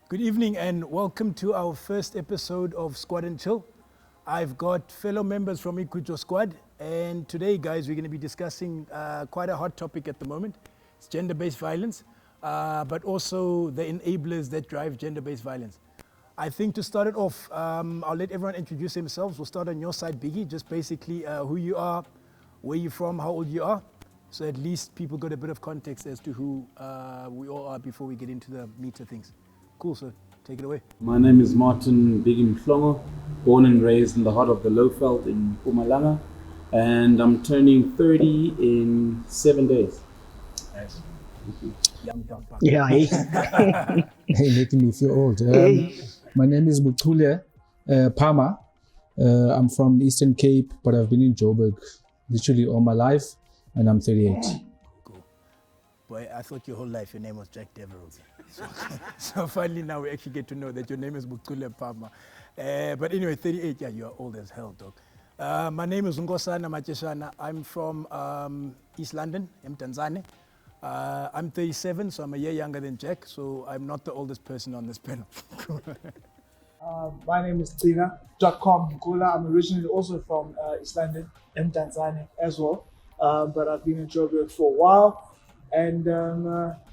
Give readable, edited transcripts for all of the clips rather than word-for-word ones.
Good evening and welcome to our first episode of Squad and Chill. I've got fellow members from Gwijo Squad, and today, guys, we're going to be discussing quite a hot topic at the moment. It's gender-based violence, but also the enablers that drive gender-based violence. I think to start it off, I'll let everyone introduce themselves. We'll start on your side, Biggie, just basically who you are, where you're from, how old you are, so at least people got a bit of context as to who we all are before we get into the meat of things. Cool, so take it away. My name is MARTIN-BIGGIE, born and raised in the heart of the Lowveld in Mpumalanga, and I'm turning 30 in 7 days. Nice. Yeah, hey. Hey, making me feel old. My name is BUCHULE, PHAMA. I'm from the Eastern Cape, but I've been in Joburg literally all my life, and I'm 38. Cool. Boy, I thought your whole life your name was Jack Devereux. So finally now we actually get to know that your name is BUCHULE PHAMA. But anyway, 38, yeah, you are old as hell, dog. My name is Nkosana Macheshana. I'm from East London, Tanzania. I'm 37, so I'm a year younger than Jack, so I'm not the oldest person on this panel. My name is DOTCOM, NKULA. I'm originally also from East London, Tanzania as well. But I've been in Joburg for a while. And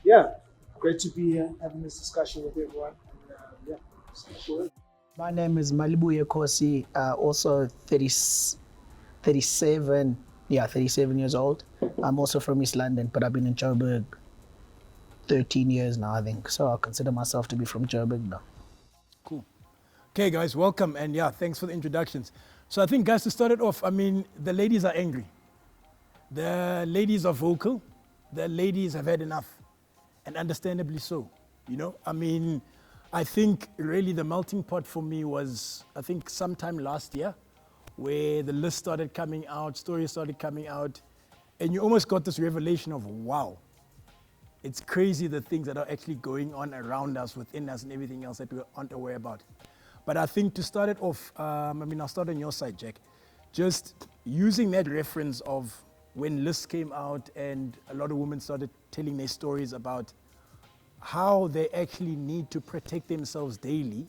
yeah, great to be here having this discussion with everyone. And, yeah, My name is MALIBUYE COSSIE, also 37 years old. I'm also from East London, but I've been in Joburg 13 years now, I think. So I consider myself to be from Joburg now. Cool. Okay, guys, welcome. And yeah, thanks for the introductions. So I think, guys, to start it off, I mean, the ladies are angry. The ladies are vocal. The ladies have had enough. And understandably so, you know? I mean, I think really the melting pot for me was, I think sometime last year, where the list started coming out, stories started coming out, and you almost got this revelation of, wow, it's crazy the things that are actually going on around us, within us, and everything else that we aren't aware about. But I think to start it off, I'll start on your side, Jack, just using that reference of when lists came out and a lot of women started telling their stories about how they actually need to protect themselves daily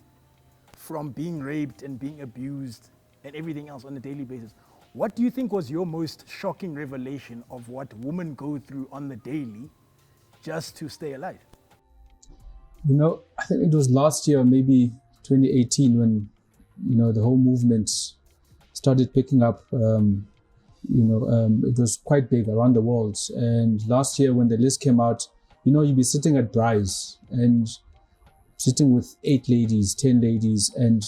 from being raped and being abused and everything else on a daily basis. What do you think was your most shocking revelation of what women go through on the daily just to stay alive? You know, I think it was last year, maybe 2018, when, you know, the whole movement started picking up. It was quite big around the world. And last year when the list came out, you know, you'd be sitting at Bryce and sitting with 8 ladies, 10 ladies, and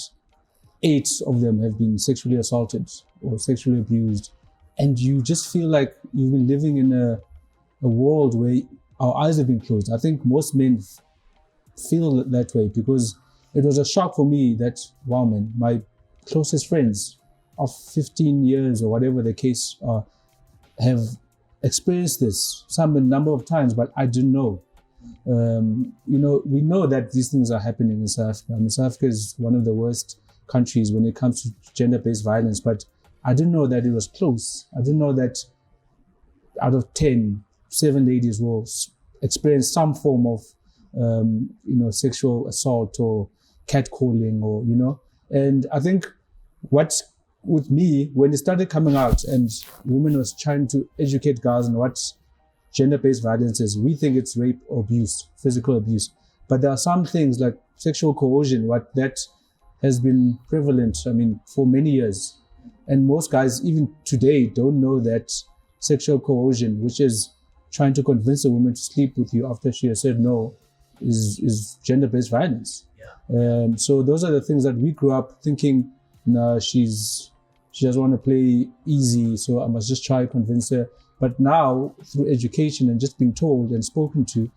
8 of them have been sexually assaulted or sexually abused. And you just feel like you've been living in a world where our eyes have been closed. I think most men feel that way because it was a shock for me that, wow, man, my closest friends of 15 years or whatever the case have experienced this, some a number of times, but I didn't know. We know that these things are happening in South Africa. I mean, South Africa is one of the worst countries when it comes to gender-based violence, but I didn't know that it was close. I didn't know that out of 10, 7 ladies will experience some form of, sexual assault or catcalling or, you know. And I think what's with me, when it started coming out and women was trying to educate girls on what gender-based violence is, we think it's rape or abuse, physical abuse. But there are some things like sexual coercion, that has been prevalent, I mean, for many years. And most guys, even today, don't know that sexual coercion, which is trying to convince a woman to sleep with you after she has said no, is gender-based violence. Yeah. So those are the things that we grew up thinking, nah, she doesn't want to play easy, so I must just try to convince her. But now, through education and just being told and spoken to,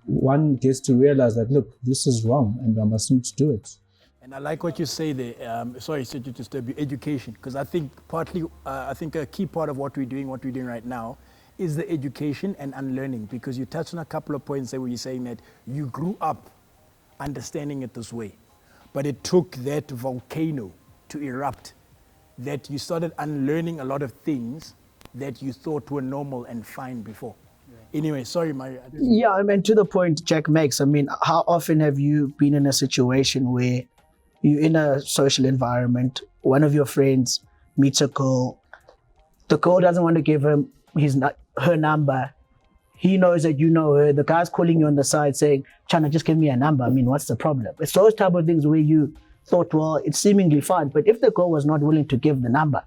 one gets to realize that, look, this is wrong and I mustn't do it. And I like what you say there, sorry to disturb you, education, because I think partly, a key part of what we're doing right now is the education and unlearning, because you touched on a couple of points there where you're saying that you grew up understanding it this way, but it took that volcano to erupt, that you started unlearning a lot of things that you thought were normal and fine before. Anyway, sorry, Yeah, I mean, to the point Jack makes, I mean, how often have you been in a situation where you're in a social environment, one of your friends meets a girl, the girl doesn't want to give him her number, he knows that you know her, the guy's calling you on the side saying, Chana, just give me a number, I mean, what's the problem? It's those type of things where you thought, well, it's seemingly fine, but if the girl was not willing to give the number,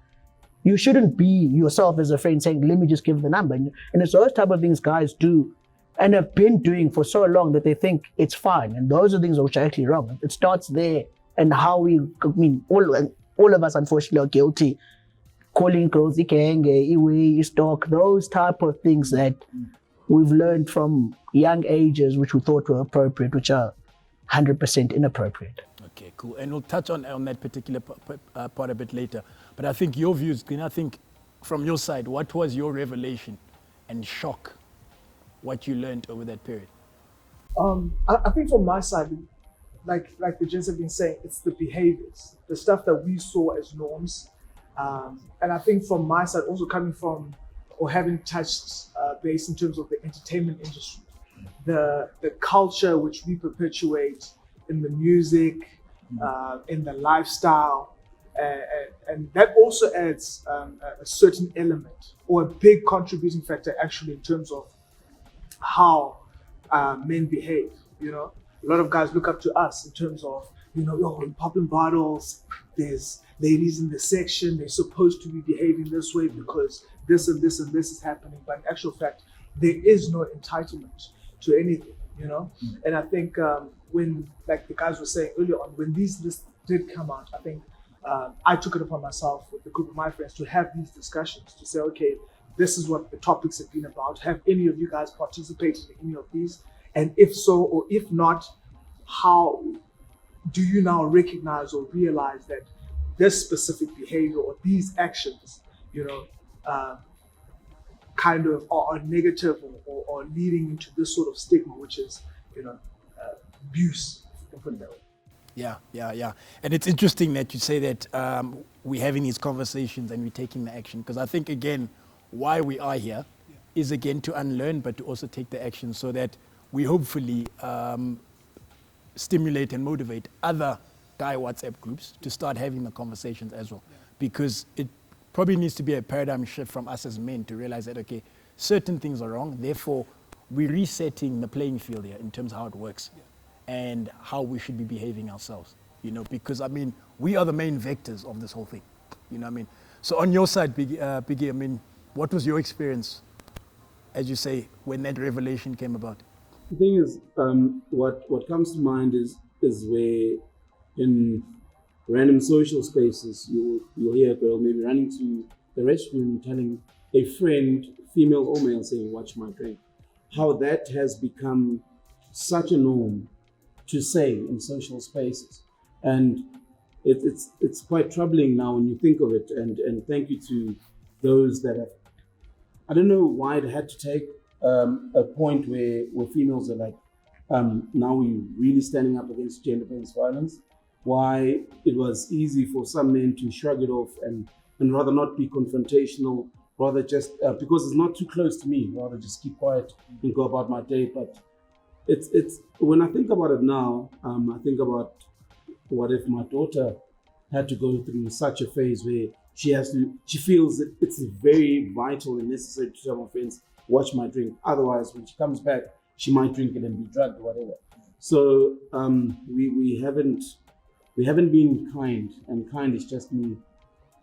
you shouldn't be yourself as a friend saying, let me just give the number. And it's those type of things guys do and have been doing for so long that they think it's fine. And those are things which are actually wrong. It starts there and how all of us unfortunately are guilty. Calling girls ikenge, iwe, stalk, those type of things that we've learned from young ages which we thought were appropriate, which are 100% inappropriate. Okay, cool. And we'll touch on that particular part a bit later. But I think your views, I think from your side, what was your revelation and shock, what you learned over that period? I think from my side, like the gents have been saying, it's the behaviors, the stuff that we saw as norms. And I think from my side, also coming from or having touched base in terms of the entertainment industry, the culture which we perpetuate in the music, in the lifestyle, and that also adds a certain element or a big contributing factor actually in terms of how men behave. You know, a lot of guys look up to us in terms of, you know, we're popping bottles, there's ladies in the section, they're supposed to be behaving this way because this and this and this is happening, but in actual fact there is no entitlement to anything, you know. And I think when, like the guys were saying earlier on, when these lists did come out, I think I took it upon myself with a group of my friends to have these discussions, to say, okay, this is what the topics have been about. Have any of you guys participated in any of these? And if so, or if not, how do you now recognize or realize that this specific behavior or these actions, you know, kind of are negative or leading into this sort of stigma, which is, you know, abuse, if you can put it that way. Yeah. And it's interesting that you say that we're having these conversations and we're taking the action, because I think, again, why we are here is, again, to unlearn, but to also take the action so that we hopefully stimulate and motivate other guy WhatsApp groups to start having the conversations as well. Because it probably needs to be a paradigm shift from us as men to realize that, okay, certain things are wrong, therefore we're resetting the playing field here in terms of how it works and how we should be behaving ourselves, you know, because, I mean, we are the main vectors of this whole thing, you know what I mean? So on your side, Biggie, I mean, what was your experience, as you say, when that revelation came about? The thing is, what comes to mind is where in random social spaces, you'll hear a girl maybe running to the restroom telling a friend, female or male, saying, watch my drink. How that has become such a norm to say in social spaces. And it's quite troubling now when you think of it. And thank you to those that have, I don't know why it had to take a point where females are like, now we're really standing up against gender-based violence. Why it was easy for some men to shrug it off and rather not be confrontational, rather just, because it's not too close to me, rather just keep quiet and go about my day. But it's when I think about it now, I think about what if my daughter had to go through such a phase where she feels that it's very vital and necessary to tell my friends, watch my drink. Otherwise, when she comes back, she might drink it and be drugged or whatever. So we haven't been kind, and kind is just me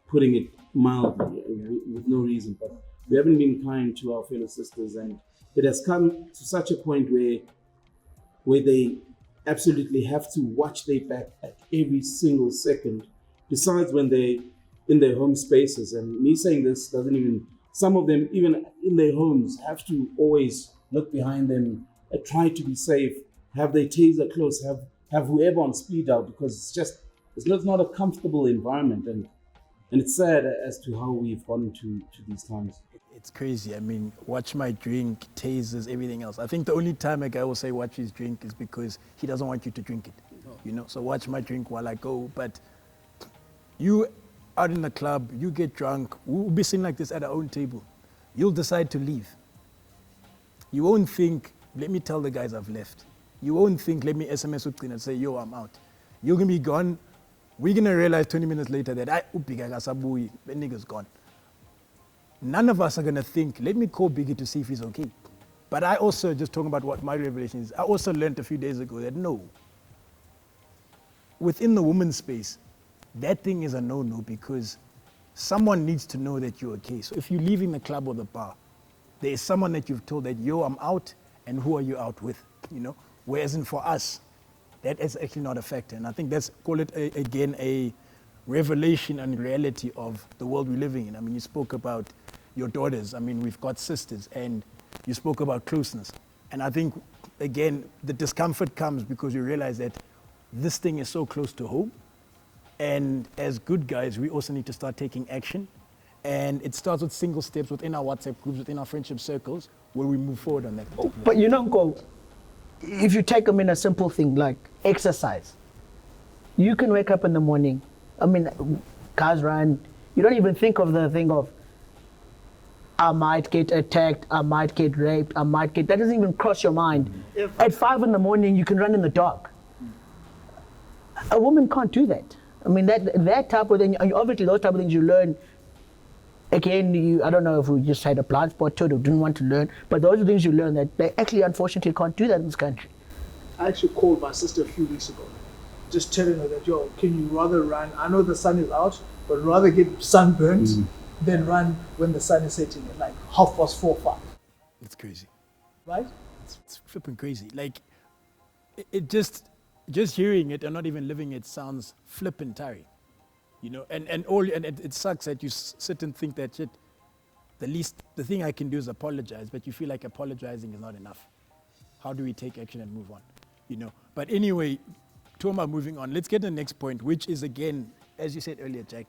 putting it mildly, with no reason. But we haven't been kind to our fellow sisters, and it has come to such a point where they absolutely have to watch their back at every single second. Besides when they in their home spaces, and me saying this doesn't even. Some of them, even in their homes, have to always look behind them, try to be safe, have their taser close, have whoever on speed out, because it's not a comfortable environment, and it's sad as to how we've gone to these times. It's crazy. I mean, watch my drink, tasers, everything else. I think the only time a guy will say watch his drink is because he doesn't want you to drink it, you know. So watch my drink while I go. But you out in the club, you get drunk, we'll be sitting like this at our own table. You'll decide to leave. You won't think, let me tell the guys I've left. You won't think, let me SMS Uqina and say, yo, I'm out. You're going to be gone. We're going to realize 20 minutes later that the nigga's gone. None of us are going to think, let me call Biggie to see if he's okay. But I also, just talking about what my revelation is, I also learned a few days ago that no, within the woman's space, that thing is a no-no because someone needs to know that you're okay. So if you're leaving the club or the bar, there is someone that you've told that, yo, I'm out, and who are you out with, you know? Whereas in for us, that is actually not a factor. And I think that's, call it again, a revelation and reality of the world we're living in. I mean, you spoke about your daughters. I mean, we've got sisters, and you spoke about closeness. And I think, again, the discomfort comes because you realize that this thing is so close to home. And as good guys, we also need to start taking action. And it starts with single steps within our WhatsApp groups, within our friendship circles, where we move forward on that. But you know, Go, if you take them in a simple thing like exercise, you can wake up in the morning. I mean, guys run. You don't even think of the thing of, I might get attacked, I might get raped, that doesn't even cross your mind. At 5 in the morning, you can run in the dark. A woman can't do that. I mean, that type of thing, obviously those type of things you learn, again, I don't know if we just had a blind spot to it or didn't want to learn, but those are things you learn that they actually, unfortunately, can't do that in this country. I actually called my sister a few weeks ago, just telling her that, yo, can you rather run, I know the sun is out, but rather get sunburnt than run when the sun is setting at like 4:30, 5. It's crazy. Right? It's flipping crazy. Like, it just hearing it and not even living it sounds flippin' tiring. You know, and it sucks that you sit and think that shit, the thing I can do is apologize, but you feel like apologizing is not enough. How do we take action and move on? You know, but anyway, Toma, moving on, let's get to the next point, which is, again, as you said earlier, Jack,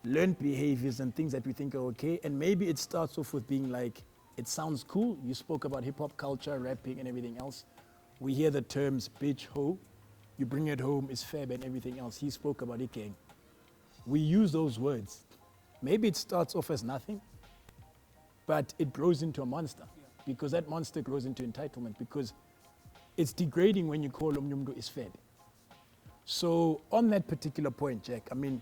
learned behaviors and things that we think are okay. And maybe it starts off with being like, it sounds cool. You spoke about hip hop culture, rapping and everything else. We hear the terms bitch, ho, you bring it home, is fab and everything else. He spoke about it, gang. We use those words. Maybe it starts off as nothing, but it grows into a monster because that monster grows into entitlement because it's degrading when you call Omnyumdo is fed. So on that particular point, Jack, I mean,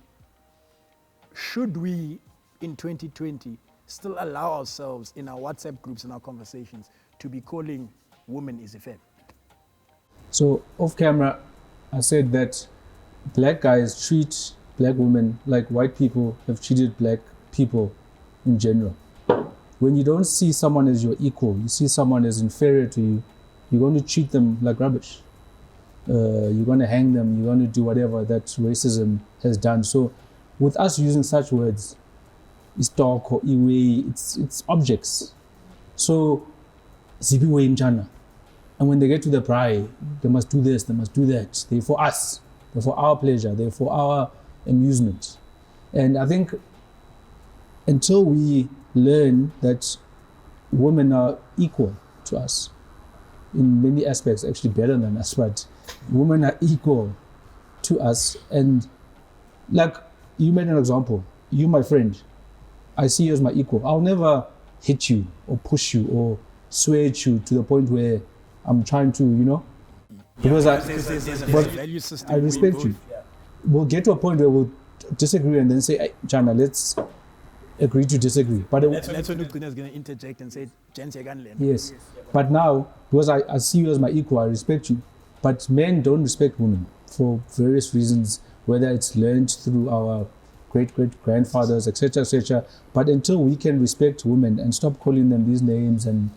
should we in 2020 still allow ourselves in our WhatsApp groups and our conversations to be calling women is a fed? So off camera, I said that black guys treat black women like white people have treated black people in general. When you don't see someone as your equal, you see someone as inferior to you, you're going to treat them like rubbish. You're going to hang them, you're going to do whatever that racism has done. So with us using such words, it's talk or iwe, it's objects. So, zibiwe imjana. And when they get to the braai, they must do this, they must do that. They're for us, they're for our pleasure, they're for our amusement. And I think until we learn that women are equal to us, in many aspects, actually better than us, but women are equal to us. And like you made an example, you, my friend, I see you as my equal. I'll never hit you or push you or sway at you to the point where I'm trying to, you know, because I respect you. We'll get to a point where we'll disagree and then say, hey, Chana, let's agree to disagree. But that's when Ukuna is going to interject and say, yes. But now, because I see you as my equal, I respect you. But men don't respect women for various reasons, whether it's learned through our great-great-grandfathers, etc., etc. But until we can respect women and stop calling them these names and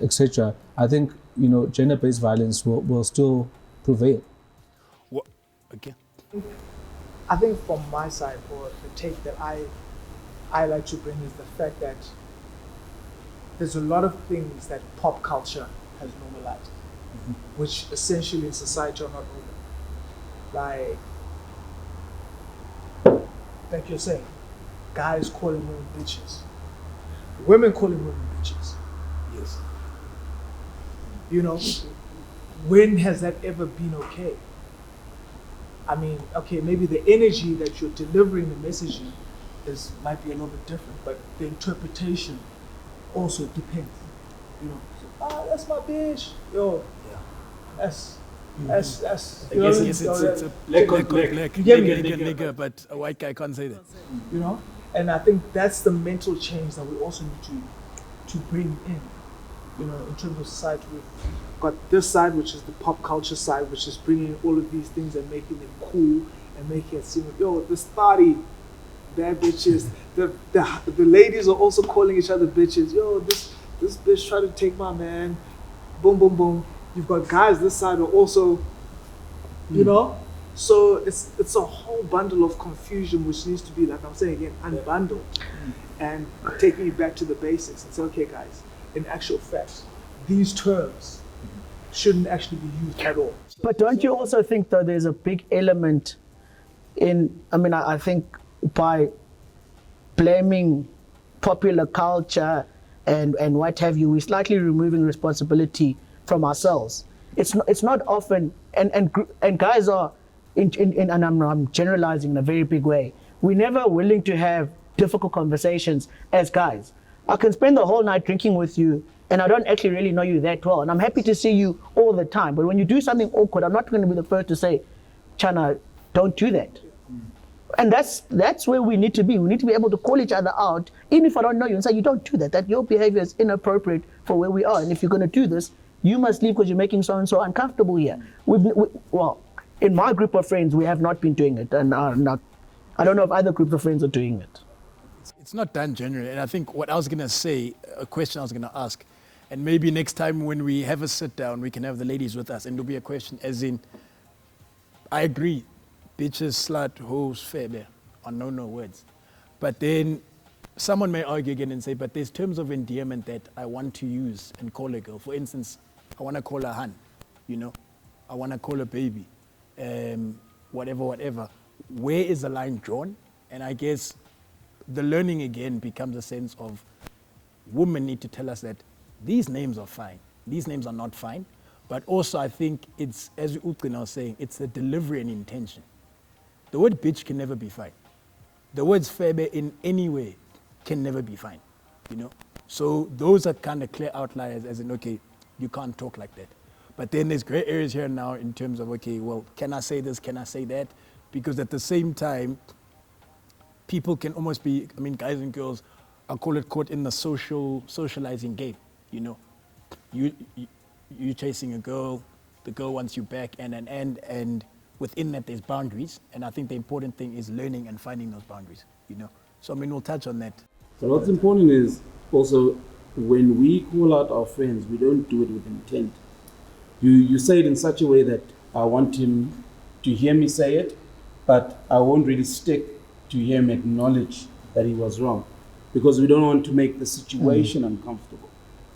etc., I think, you know, gender-based violence will still prevail. What? Okay. I think from my side, or the take that I like to bring is the fact that there's a lot of things that pop culture has normalized, which essentially in society are not normal. Like you're saying, guys calling women bitches, women calling women bitches. Yes. You know, when has that ever been okay? I mean, okay, maybe the energy that you're delivering the messaging might be a little bit different, but the interpretation also depends. You know, that's my bitch. Yo, that's I you know, guess it's a Black on black. nigga, get me? nigga, but a white guy can't say that. you know. And I think that's the mental change that we also need to bring in, you know, in terms of society. We've got this side, which is the pop culture side, which is bringing all of these things and making them cool and making it seem like, yo, this party, bad bitches. The ladies are also calling each other bitches. Yo, this bitch tried to take my man. Boom, boom, boom. You've got guys this side are also, you know. So it's a whole bundle of confusion which needs to be, like I'm saying again, unbundled and taking it back to the basics. It's okay, guys. In actual fact, these terms shouldn't actually be used at all. But don't you also think, though, there's a big element in, I mean, I think by blaming popular culture and what have you, we're slightly removing responsibility from ourselves. It's not often, and guys are, and I'm generalizing in a very big way, we're never willing to have difficult conversations as guys. I can spend the whole night drinking with you and I don't actually really know you that well, and I'm happy to see you all the time, but when you do something awkward, I'm not going to be the first to say, Chana, don't do that. And that's where we need to be. We need to be able to call each other out, even if I don't know you, and say, you don't do that your behavior is inappropriate for where we are, and if you're going to do this, you must leave because you're making so-and-so uncomfortable here. Well, in my group of friends, we have not been doing it, and I don't know if other groups of friends are doing it. It's not done generally, and I think what I was going to say, a question I was going to ask, and maybe next time when we have a sit down, we can have the ladies with us, and it'll be a question as in, I agree, bitches, slut, hoes, febe are no words. But then someone may argue again and say, but there's terms of endearment that I want to use and call a girl. For instance, I want to call her hun, you know, I want to call her baby, whatever. Where is the line drawn? And I guess the learning again becomes a sense of women need to tell us that these names are fine, these names are not fine. But also I think it's, as Uqina was saying, it's the delivery and intention. The word bitch can never be fine. The words febe in any way can never be fine, you know? So those are kind of clear outliers as in, okay, you can't talk like that. But then there's gray areas here now in terms of, okay, well, can I say this, can I say that? Because at the same time, people can almost be, I mean, guys and girls, I'll call it caught in the socializing game, you know? You chasing a girl, the girl wants you back, and within that there's boundaries, and I think the important thing is learning and finding those boundaries, you know? So I mean, we'll touch on that. But what's important is also when we call out our friends, we don't do it with intent. You say it in such a way that I want him to hear me say it, but I won't really stick to hear him acknowledge that he was wrong, because we don't want to make the situation uncomfortable.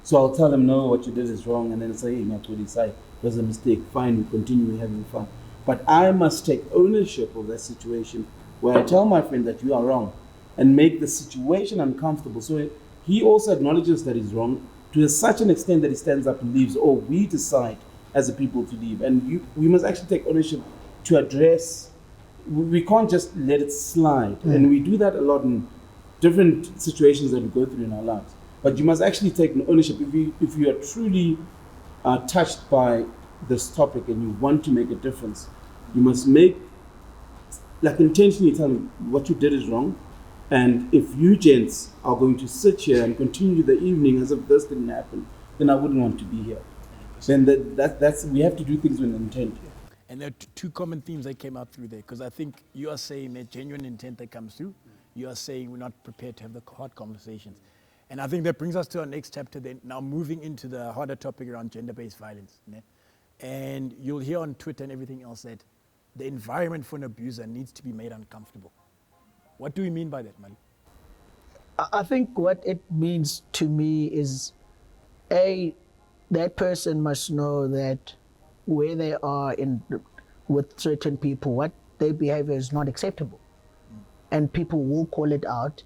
So I'll tell him, no, what you did is wrong, and then say, hey, Nyakudi, it was a mistake, fine, we continue having fun. But I must take ownership of that situation where I tell my friend that you are wrong and make the situation uncomfortable. So he also acknowledges that he's wrong to such an extent that he stands up and leaves, or we decide as a people to leave. And we must actually take ownership to address, we can't just let it slide. And we do that a lot in different situations that we go through in our lives. But you must actually take ownership. If you are truly touched by this topic and you want to make a difference, you must make, like intentionally tell them what you did is wrong. And if you gents are going to sit here and continue the evening as if this didn't happen, then I wouldn't want to be here. Then that's we have to do things with intent. And there are two common themes that came out through there, because I think you are saying that genuine intent that comes through, you are saying we're not prepared to have the hard conversations. And I think that brings us to our next chapter then, now moving into the harder topic around gender-based violence. Né? And you'll hear on Twitter and everything else that the environment for an abuser needs to be made uncomfortable. What do we mean by that, Mali? I think what it means to me is, that person must know that where they are with certain people, what their behavior is not acceptable. And people will call it out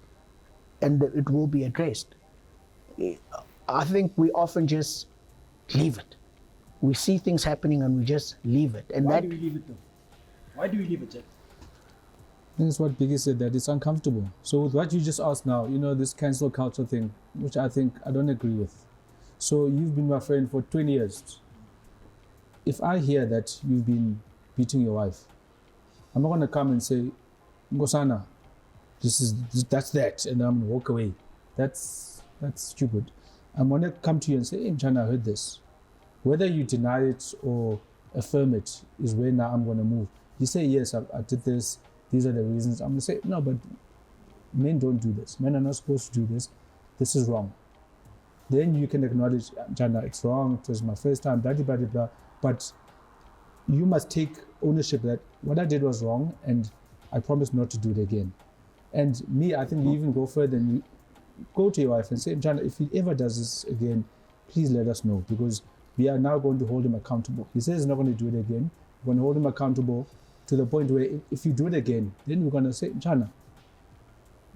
and it will be addressed. I think we often just leave it. We see things happening and we just leave it. And Why do we leave it though? Why do we leave it, Jack? I think it's what Biggie said, that it's uncomfortable. So with what you just asked now, you know, this cancel culture thing, which I don't agree with. So you've been my friend for 20 years. If I hear that you've been beating your wife, I'm not going to come and say, Ngosana, that's that, and I'm going to walk away. That's stupid. I'm going to come to you and say, hey, Mchana, I heard this. Whether you deny it or affirm it is where now I'm going to move. You say, yes, I did this. These are the reasons. I'm going to say, no, but men don't do this. Men are not supposed to do this. This is wrong. Then you can acknowledge, Mchana, it's wrong. It was my first time, blah, blah, blah, blah. But you must take ownership that what I did was wrong and I promise not to do it again. And me, I think we even go further and you go to your wife and say, Mchana, if he ever does this again, please let us know, because we are now going to hold him accountable. He says he's not going to do it again. We're going to hold him accountable to the point where if you do it again, then we're going to say, Mchana,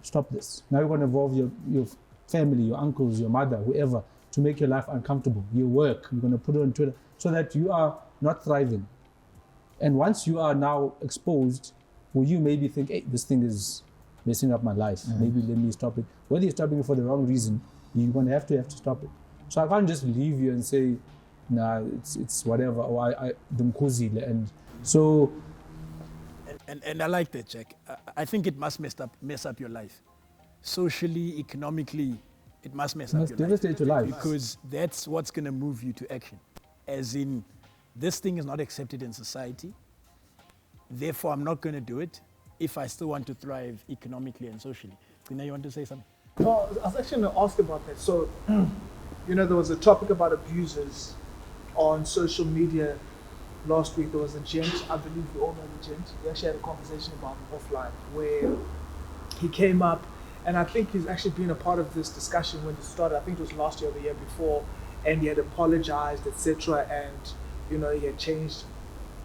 stop this. Now you're going to involve your family, your uncles, your mother, whoever, to make your life uncomfortable. Your work, you're going to put it on Twitter so that you are not thriving. And once you are now exposed, will you maybe think, hey, this thing is messing up my life. Maybe let me stop it. Whether you're stopping it for the wrong reason, you're going to have to stop it. So I can't just leave you and say, nah, it's whatever, or I and so. And I like that, Jack. I think it must mess up your life. Socially, economically, it must mess up your life. Devastate your life. Because that's what's going to move you to action. As in, this thing is not accepted in society. Therefore, I'm not going to do it if I still want to thrive economically and socially. Gwijo, you want to say something? No, I was actually going to ask about that. So, there was a topic about abusers on social media last week. There was a gent, I believe we all know the gent. We actually had a conversation about him offline where he came up, and I think he's actually been a part of this discussion when it started. I think it was last year or the year before, and he had apologized, etc. And he had changed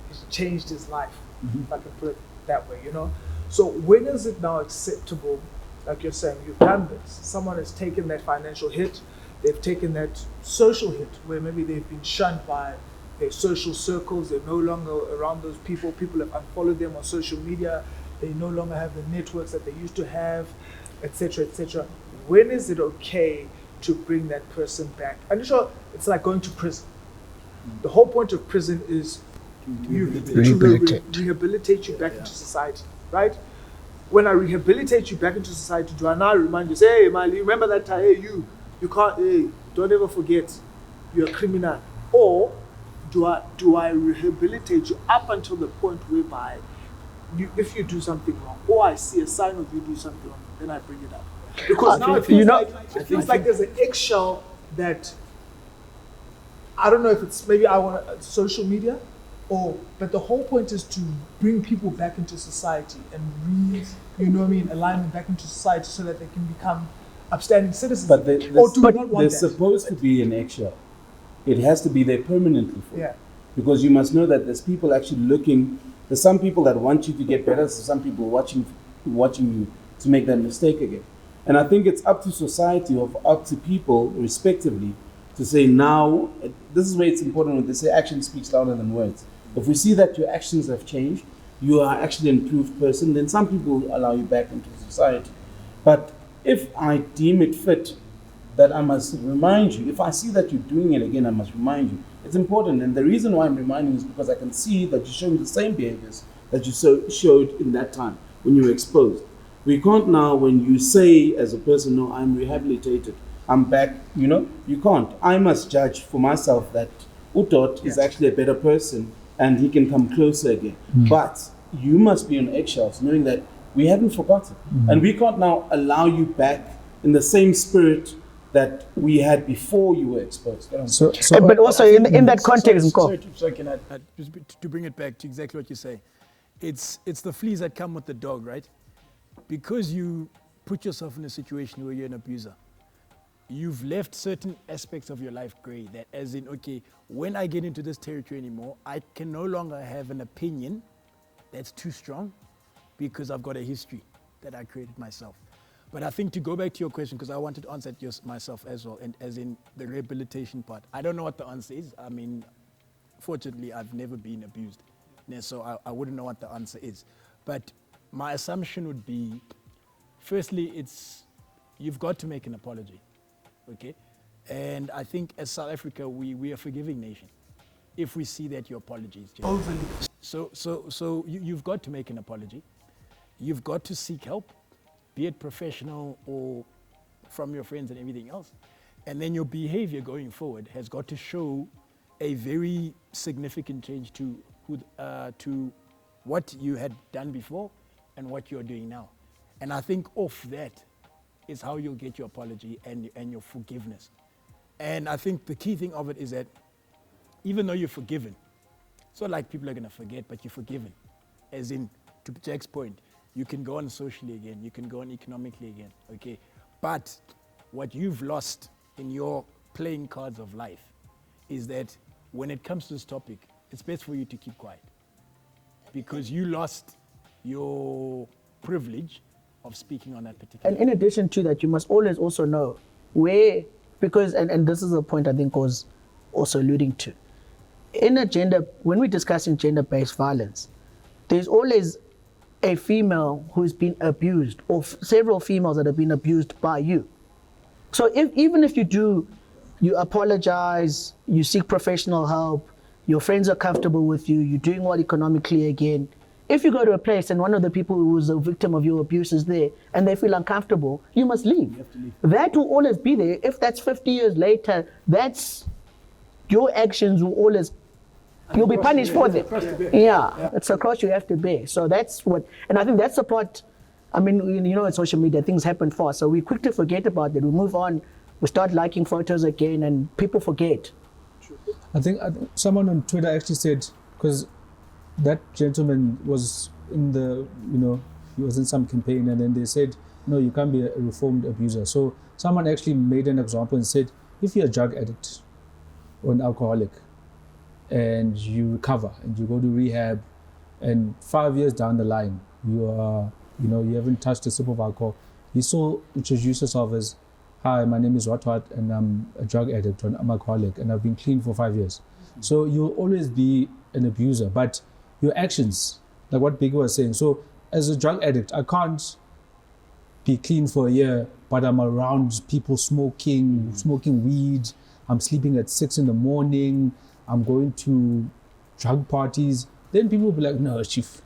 his life, if I can put it that way. So when is it now acceptable? Like you're saying, you've done this. Someone has taken that financial hit. They've taken that social hit where maybe they've been shunned by their social circles. They're no longer around those people. People have unfollowed them on social media. They no longer have the networks that they used to have, etc., etc. When is it okay to bring that person back? I'm sure it's like going to prison. The whole point of prison is to rehabilitate you back into society, right? When I rehabilitate you back into society, do I now remind you, say, hey, Mali, remember that time? Hey, you can't, hey, don't ever forget, you're a criminal. Or do I rehabilitate you up until the point whereby if you do something wrong, or I see a sign of you do something wrong, then I bring it up. Because now it feels like there's an eggshell that, I don't know if it's maybe I want social media, but the whole point is to bring people back into society and align them back into society so that they can become upstanding citizens. But there's supposed to be an eggshell. It has to be there permanently for you. Because you must know that there's people actually looking. There's some people that want you to get better. There's some people watching you to make that mistake again. And I think it's up to society or up to people, respectively, to say now, this is where it's important when they say action speaks louder than words. If we see that your actions have changed, you are actually an improved person, then some people will allow you back into society. But if I deem it fit that I must remind you, if I see that you're doing it again, I must remind you. It's important, and the reason why I'm reminding you is because I can see that you're showing the same behaviors that you showed in that time when you were exposed. We can't now, when you say as a person, no, I'm rehabilitated, I'm back, you can't. I must judge for myself that Utot is actually a better person and he can come closer again. But you must be on eggshells, knowing that we haven't forgotten. And we can't now allow you back in the same spirit that we had before you were exposed. But also in that context, sorry, can I just to bring it back to exactly what you say? It's the fleas that come with the dog, right? Because you put yourself in a situation where you're an abuser, you've left certain aspects of your life gray, that as in, okay, when I get into this territory anymore, I can no longer have an opinion that's too strong because I've got a history that I created myself. But I think to go back to your question, because I wanted to answer it myself as well, and as in the rehabilitation part, I don't know what the answer is. I mean, fortunately, I've never been abused, so I wouldn't know what the answer is. But my assumption would be, firstly, you've got to make an apology, okay? And I think as South Africa, we are a forgiving nation if we see that your apology is genuine. Overly. So you've got to make an apology. You've got to seek help, be it professional or from your friends and everything else. And then your behavior going forward has got to show a very significant change to what you had done before and what you're doing now. And I think off that is how you'll get your apology and your forgiveness. And I think the key thing of it is that even though you're forgiven, it's not like people are going to forget, but you're forgiven. As in, to Jack's point, you can go on socially again, you can go on economically again, okay? But what you've lost in your playing cards of life is that when it comes to this topic, it's best for you to keep quiet because you lost your privilege of speaking on that particular. And in addition to that, you must always also know where, because, and this is a point I think was also alluding to, when we're discussing gender-based violence, there's always a female who's been abused or several females that have been abused by you. So even if you apologize, you seek professional help, your friends are comfortable with you, you're doing well economically again, if you go to a place and one of the people who was a victim of your abuse is there and they feel uncomfortable, you must leave. You have to leave. That will always be there. If that's 50 years later, your actions will always, you'll be punished for them. Yeah, it's a cost you have to bear. So that's what, and I think that's the part, I mean, you know, on social media, things happen fast. So we quick to forget about it. We move on, we start liking photos again, and people forget. I think someone on Twitter actually said, because that gentleman was in he was in some campaign, and then they said, no, you can't be a reformed abuser. So someone actually made an example and said, if you're a drug addict or an alcoholic and you recover and you go to rehab and 5 years down the line, you haven't touched a sip of alcohol, you still introduce yourself as, hi, my name is What, and I'm a drug addict or I'm alcoholic and I've been clean for 5 years. So you'll always be an abuser, but your actions, like what Biggie was saying, so as a drug addict, I can't be clean for a year, but I'm around people smoking weed, I'm sleeping at 6 a.m, I'm going to drug parties. Then people will be like, no, Chief,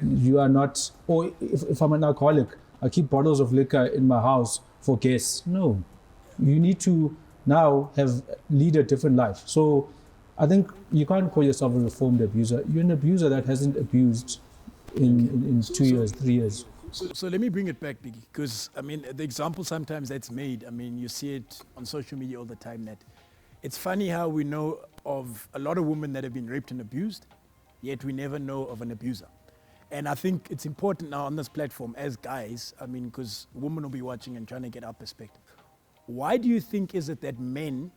you are not, or if I'm an alcoholic, I keep bottles of liquor in my house for guests. No, you need to now lead a different life. So I think you can't call yourself a reformed abuser. You're an abuser that hasn't abused in 2 years, 3 years. So let me bring it back, Biggie, because I mean, the example sometimes that's made, I mean, you see it on social media all the time, that it's funny how we know of a lot of women that have been raped and abused, yet we never know of an abuser. And I think it's important now on this platform as guys, I mean, because women will be watching and trying to get our perspective. Why do you think is it that men,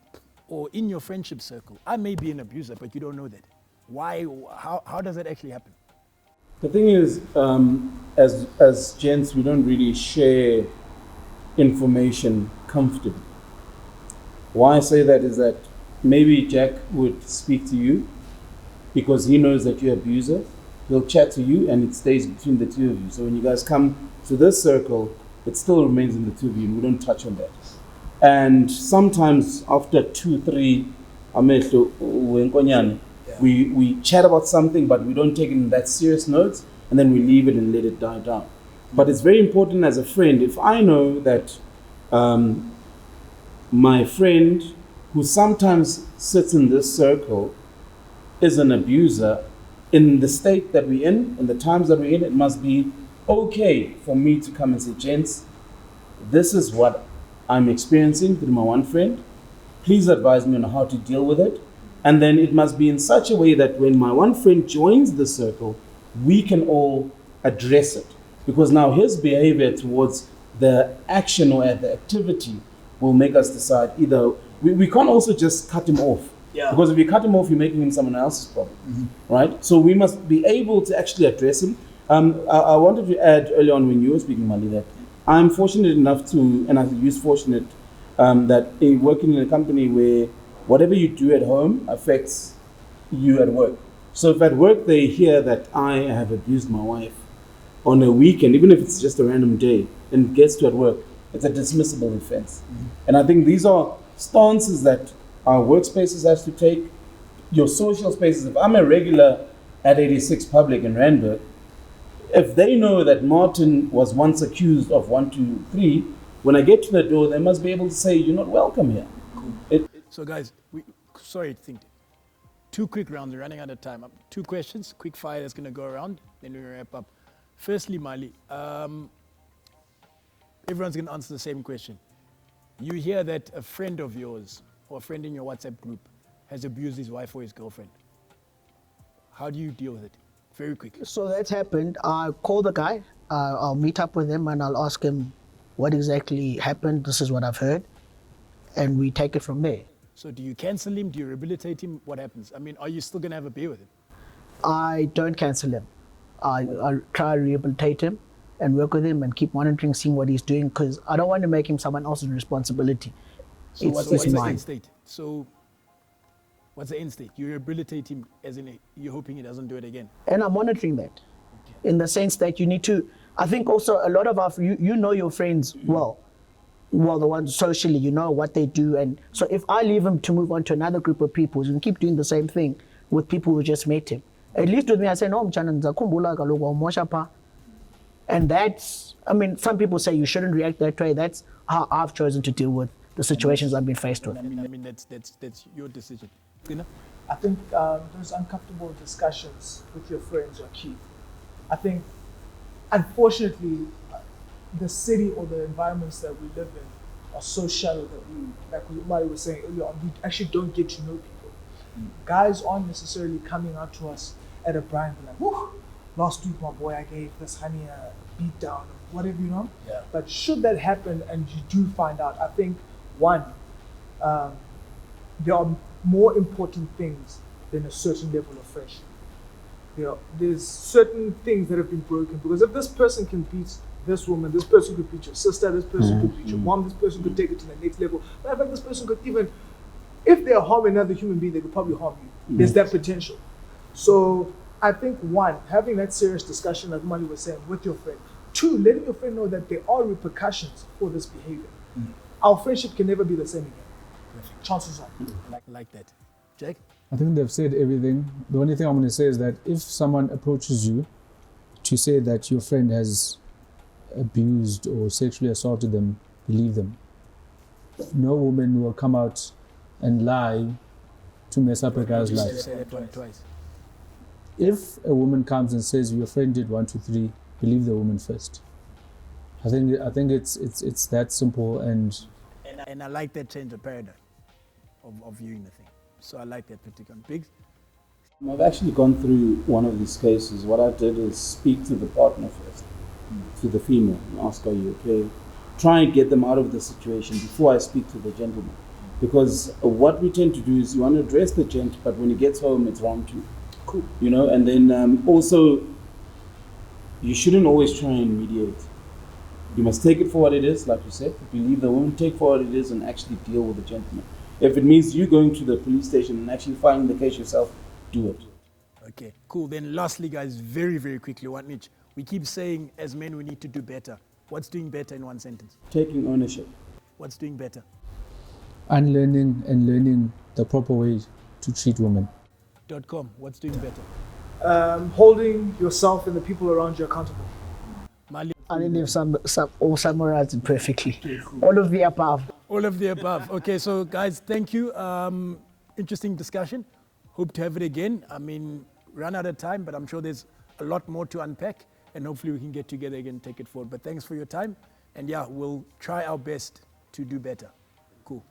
or in your friendship circle, I may be an abuser, but you don't know that? Why? How does that actually happen? The thing is, as gents, we don't really share information comfortably. Why I say that is that maybe Jack would speak to you because he knows that you're an abuser. He'll chat to you and it stays between the two of you. So when you guys come to this circle, it still remains in the two of you and we don't touch on that. And sometimes after 2-3 we chat about something, but we don't take it in that serious notes, and then we leave it and let it die down. But it's very important as a friend, if I know that my friend who sometimes sits in this circle is an abuser, in the state that we're in the times that we're in, it must be okay for me to come and say, gents, this is what I'm experiencing through my one friend. Please advise me on how to deal with it. And then it must be in such a way that when my one friend joins the circle, we can all address it. Because now his behavior towards the action or the activity will make us decide either, we can't also just cut him off. Yeah. Because if you cut him off, you're making him someone else's problem, right? So we must be able to actually address him. I wanted to add early on when you were speaking, Mali, that I'm fortunate enough to, and I use fortunate, that in working in a company where whatever you do at home affects you at work. So if at work they hear that I have abused my wife on a weekend, even if it's just a random day, and it gets to at work, it's a dismissible offense. And I think these are stances that our workspaces have to take, your social spaces. If I'm a regular at 86 Public in Randburg, if they know that Martin was once accused of 1, 2, 3, when I get to the door, they must be able to say, you're not welcome here. So guys, sorry to think. 2 quick rounds, we're running out of time. 2 questions, quick fire that's going to go around, then we wrap up. Firstly, Mali, everyone's going to answer the same question. You hear that a friend of yours or a friend in your WhatsApp group has abused his wife or his girlfriend. How do you deal with it? Very quickly. So that's happened. I call the guy, I'll meet up with him and I'll ask him what exactly happened. This is what I've heard. And we take it from there. So do you cancel him? Do you rehabilitate him? What happens? I mean, are you still going to have a beer with him? I don't cancel him. I try to rehabilitate him and work with him and keep monitoring, seeing what he's doing, because I don't want to make him someone else's responsibility. So what's the end state? So what's the end state? You rehabilitate him as in you're hoping he doesn't do it again? And I'm monitoring that. Okay. In the sense that you need to, I think also a lot of our, you know your friends well, the ones socially, you know what they do. And so if I leave him to move on to another group of people, he can keep doing the same thing with people who just met him. At least with me, I say, no, and that's, I mean, some people say you shouldn't react that way. That's how I've chosen to deal with the situations I've been faced with. I mean that's your decision. GCINA? I think those uncomfortable discussions with your friends are key. I think, unfortunately, the city or the environments that we live in are so shallow that we, like Mari was saying earlier on, we actually don't get to know people. Guys aren't necessarily coming out to us at a brand and like, whoo, last week, my boy, I gave this honey a beat down or whatever, you know? Yeah. But should that happen and you do find out, I think, one, there are more important things than a certain level of friendship. You know, there's certain things that have been broken, because if this person can beat this woman, this person could beat your sister, this person could beat your mom, this person could take it to the next level. Matter of fact, this person could even, if they harm another human being, they could probably harm you. There's that potential. So I think one, having that serious discussion, like Mali was saying, with your friend. 2, letting your friend know that there are repercussions for this behavior. Our friendship can never be the same again. Perfect. Chances are. Like that. Jake? I think they've said everything. The only thing I'm going to say is that if someone approaches you to say that your friend has abused or sexually assaulted them, believe them. No woman will come out and lie to mess up a guy's life. Say that one twice. If a woman comes and says your friend did 1, 2, 3, believe the woman first. I think it's that simple, and I like that change of paradigm of viewing the thing. So I like that particular. Biggs? I've actually gone through one of these cases. What I did is speak to the partner first, to the female, and ask, are you okay? Try and get them out of the situation before I speak to the gentleman. Because what we tend to do is you want to address the gent, but when he gets home, it's round 2. Cool. You know, and then also, you shouldn't always try and mediate. You must take it for what it is, like you said. Believe the woman, take for what it is, and actually deal with the gentleman. If it means you going to the police station and actually filing the case yourself, do it. Okay, cool. Then lastly, guys, very, very quickly, one each. We keep saying, as men, we need to do better. What's doing better in one sentence? Taking ownership. What's doing better? unlearning and learning the proper way to treat women. .com, what's doing better? Holding yourself and the people around you accountable. Mali? I think they've all summarized it perfectly. All of the above. All of the above. Okay, so guys, thank you. Interesting discussion. Hope to have it again. I mean, run out of time, but I'm sure there's a lot more to unpack, and hopefully we can get together again and take it forward. But thanks for your time, and yeah, we'll try our best to do better. Cool.